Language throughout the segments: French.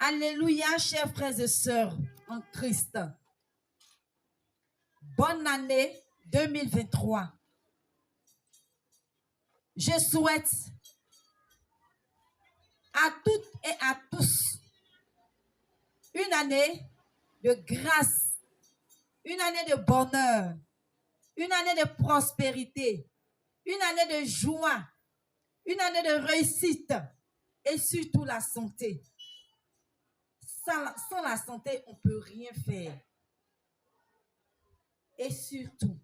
Alléluia, chers frères et sœurs en Christ. Bonne année 2023. Je souhaite à toutes et à tous une année de grâce, une année de bonheur, une année de prospérité, une année de joie, une année de réussite et surtout la santé. Sans la santé, on ne peut rien faire. Et surtout,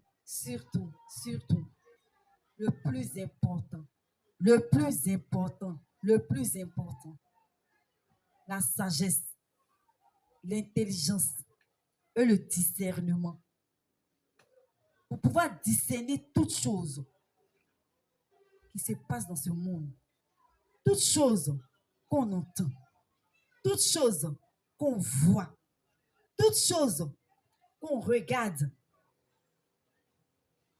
le plus important, la sagesse, l'intelligence et le discernement. Pour pouvoir discerner toutes choses qui se passent dans ce monde, toutes choses qu'on entend, toutes choses qu'on voit, toutes choses qu'on regarde.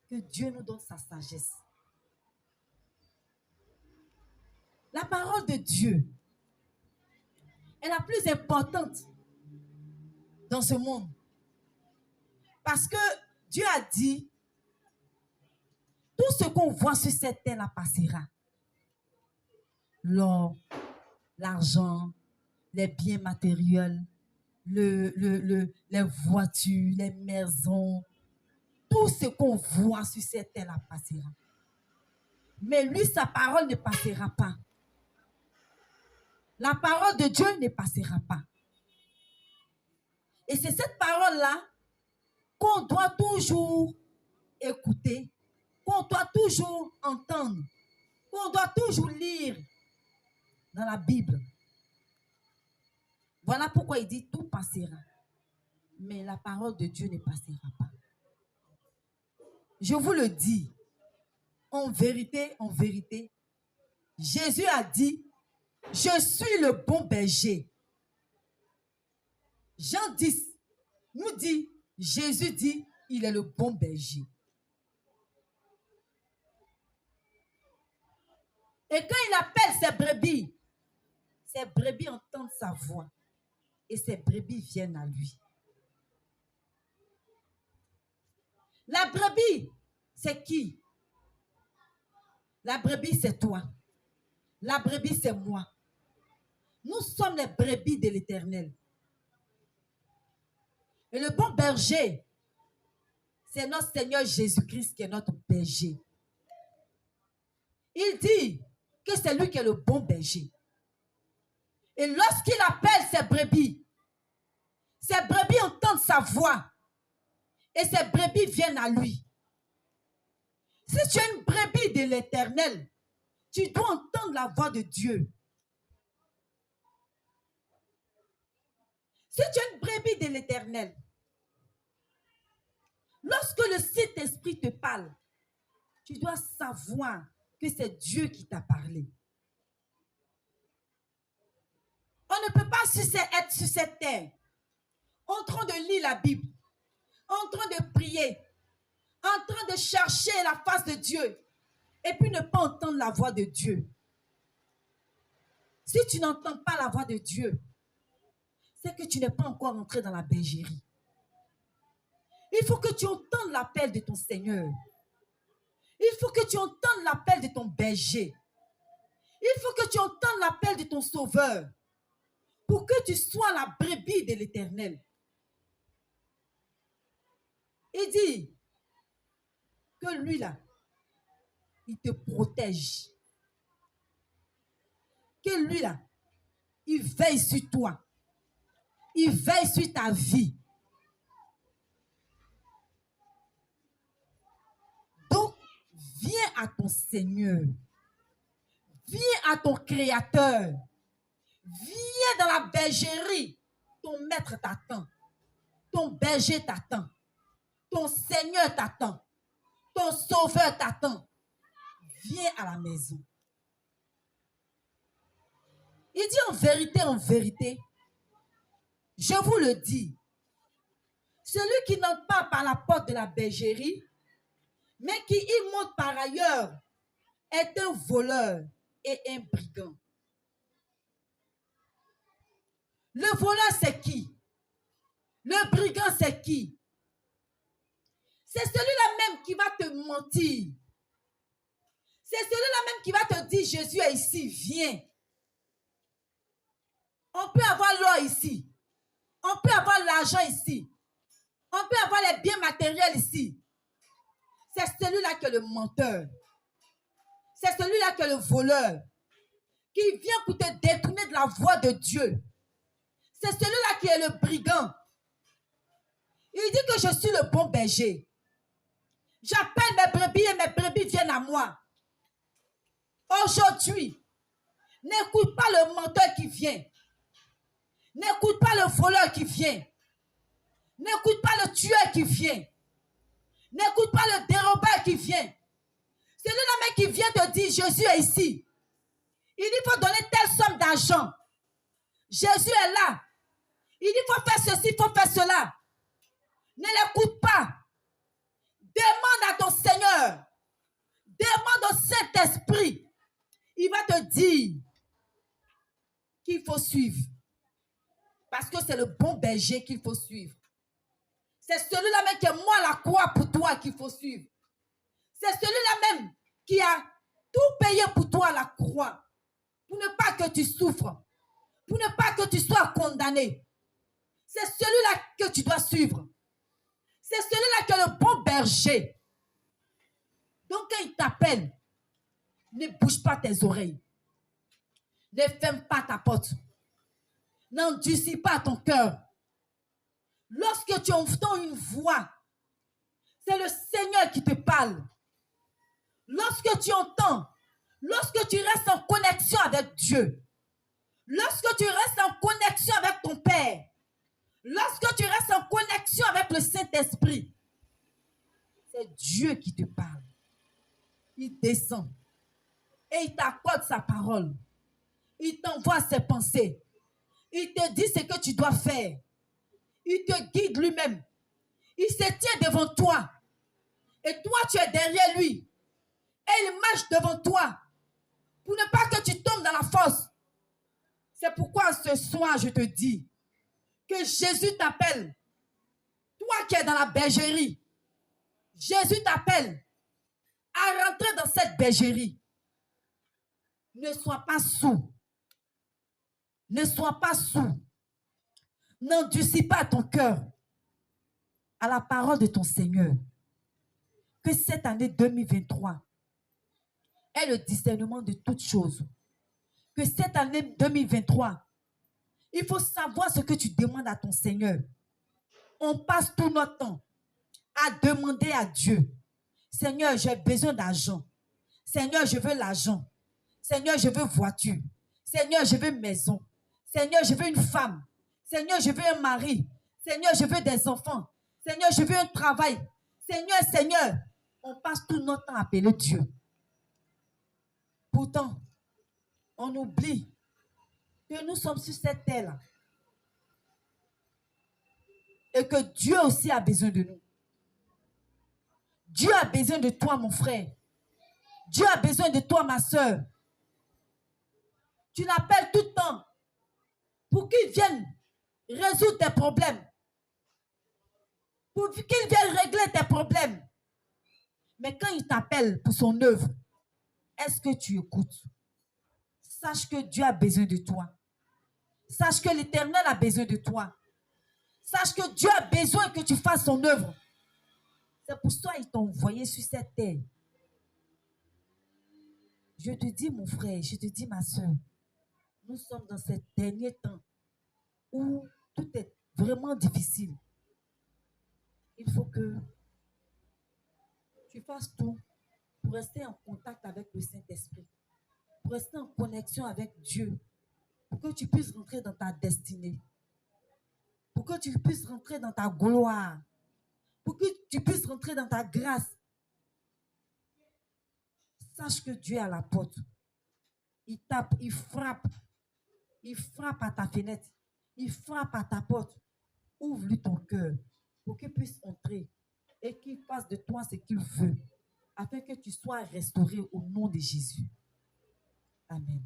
Que Dieu nous donne sa sagesse. La parole de Dieu est la plus importante dans ce monde. Parce que Dieu a dit, tout ce qu'on voit sur cette terre-là passera. L'or, l'argent, les biens matériels, les voitures, les maisons, tout ce qu'on voit sur cette terre-là passera. Mais lui, sa parole ne passera pas. La parole de Dieu ne passera pas. Et c'est cette parole-là qu'on doit toujours écouter, qu'on doit toujours entendre, qu'on doit toujours lire dans la Bible. Voilà pourquoi il dit tout passera. Mais la parole de Dieu ne passera pas. Je vous le dis, en vérité, Jésus a dit, je suis le bon berger. Jean 10 nous dit, Jésus dit, il est le bon berger. Et quand il appelle ses brebis entendent sa voix. Et ses brebis viennent à lui. La brebis, c'est qui? La brebis, c'est toi. La brebis, c'est moi. Nous sommes les brebis de l'Éternel. Et le bon berger, c'est notre Seigneur Jésus-Christ qui est notre berger. Il dit que c'est lui qui est le bon berger. Et lorsqu'il appelle ses brebis entendent sa voix. Et ses brebis viennent à lui. Si tu es une brebis de l'Éternel, tu dois entendre la voix de Dieu. Si tu es une brebis de l'Éternel, lorsque le Saint-Esprit te parle, tu dois savoir que c'est Dieu qui t'a parlé. On ne peut pas être sur cette terre en train de lire la Bible, en train de prier, en train de chercher la face de Dieu et puis ne pas entendre la voix de Dieu. Si tu n'entends pas la voix de Dieu, c'est que tu n'es pas encore entré dans la bergerie. Il faut que tu entendes l'appel de ton Seigneur. Il faut que tu entendes l'appel de ton berger. Il faut que tu entendes l'appel de ton Sauveur pour que tu sois la brebis de l'Éternel. Il dit que lui là, il te protège. Que lui là, il veille sur toi. Il veille sur ta vie. Donc, viens à ton Seigneur. Viens à ton Créateur. Viens dans la bergerie. Ton maître t'attend. Ton berger t'attend. Ton Seigneur t'attend. Ton Sauveur t'attend. Viens à la maison. Il dit en vérité, je vous le dis, celui qui n'entre pas par la porte de la bergerie, mais qui y monte par ailleurs, est un voleur et un brigand. Le voleur, c'est qui? Le brigand, c'est qui? C'est celui-là même qui va te mentir. C'est celui-là même qui va te dire, Jésus est ici, viens. On peut avoir l'or ici. On peut avoir l'argent ici. On peut avoir les biens matériels ici. C'est celui-là qui est le menteur. C'est celui-là qui est le voleur. Qui vient pour te détourner de la voie de Dieu. C'est celui-là qui est le brigand. Il dit que je suis le bon berger. J'appelle mes brebis et mes brebis viennent à moi. Aujourd'hui, n'écoute pas le menteur qui vient. N'écoute pas le voleur qui vient. N'écoute pas le tueur qui vient. N'écoute pas le dérobeur qui vient. C'est celui-là même qui vient te dire, Jésus est ici. Il dit, il faut donner telle somme d'argent. Jésus est là. Il dit, il faut faire ceci, il faut faire cela. Ne l'écoute pas. Demande à ton Seigneur. Demande au Saint-Esprit. Il va te dire qu'il faut suivre. Parce que c'est le bon berger qu'il faut suivre. C'est celui-là même qui est moi la croix pour toi qu'il faut suivre. C'est celui-là même qui a tout payé pour toi à la croix. Pour ne pas que tu souffres. Pour ne pas que tu sois condamné. C'est celui-là que tu dois suivre. C'est celui-là qui est le bon berger. Donc quand il t'appelle, ne bouge pas tes oreilles. Ne ferme pas ta porte. N'endurcis pas ton cœur. Lorsque tu entends une voix, c'est le Seigneur qui te parle. Lorsque tu entends, lorsque tu restes en connexion avec Dieu, lorsque tu restes en connexion avec ton Père, lorsque tu restes en connexion avec le Saint-Esprit, c'est Dieu qui te parle. Il descend et il t'accorde sa parole. Il t'envoie ses pensées. Il te dit ce que tu dois faire. Il te guide lui-même. Il se tient devant toi. Et toi, tu es derrière lui. Et il marche devant toi. Pour ne pas que tu tombes dans la fosse. C'est pourquoi ce soir, je te dis que Jésus t'appelle. Toi qui es dans la bergerie. Jésus t'appelle à rentrer dans cette bergerie. Ne sois pas sourd. Ne sois pas sourd. N'endurcis pas ton cœur à la parole de ton Seigneur. Que cette année 2023 est le discernement de toutes choses. Que cette année 2023, il faut savoir ce que tu demandes à ton Seigneur. On passe tout notre temps à demander à Dieu. Seigneur, j'ai besoin d'argent. Seigneur, je veux l'argent. Seigneur, je veux voiture. Seigneur, je veux maison. Seigneur, je veux une femme. Seigneur, je veux un mari. Seigneur, je veux des enfants. Seigneur, je veux un travail. Seigneur, Seigneur, on passe tout notre temps à appeler Dieu. Pourtant, on oublie que nous sommes sur cette terre-là. Et que Dieu aussi a besoin de nous. Dieu a besoin de toi, mon frère. Dieu a besoin de toi, ma soeur. Tu l'appelles tout le temps pour qu'il vienne résoudre tes problèmes. Pour qu'il vienne régler tes problèmes. Mais quand il t'appelle pour son œuvre, est-ce que tu écoutes? Sache que Dieu a besoin de toi. Sache que l'Éternel a besoin de toi. Sache que Dieu a besoin que tu fasses son œuvre. C'est pour ça qu'il t'a envoyé sur cette terre. Je te dis, mon frère, je te dis, ma soeur, nous sommes dans ces derniers temps où tout est vraiment difficile. Il faut que tu fasses tout pour rester en contact avec le Saint-Esprit, pour rester en connexion avec Dieu, pour que tu puisses rentrer dans ta destinée, pour que tu puisses rentrer dans ta gloire, pour que tu puisses rentrer dans ta grâce. Sache que Dieu est à la porte. Il tape, il frappe à ta fenêtre, il frappe à ta porte. Ouvre-lui ton cœur pour qu'il puisse entrer et qu'il fasse de toi ce qu'il veut, afin que tu sois restauré au nom de Jésus. Amen.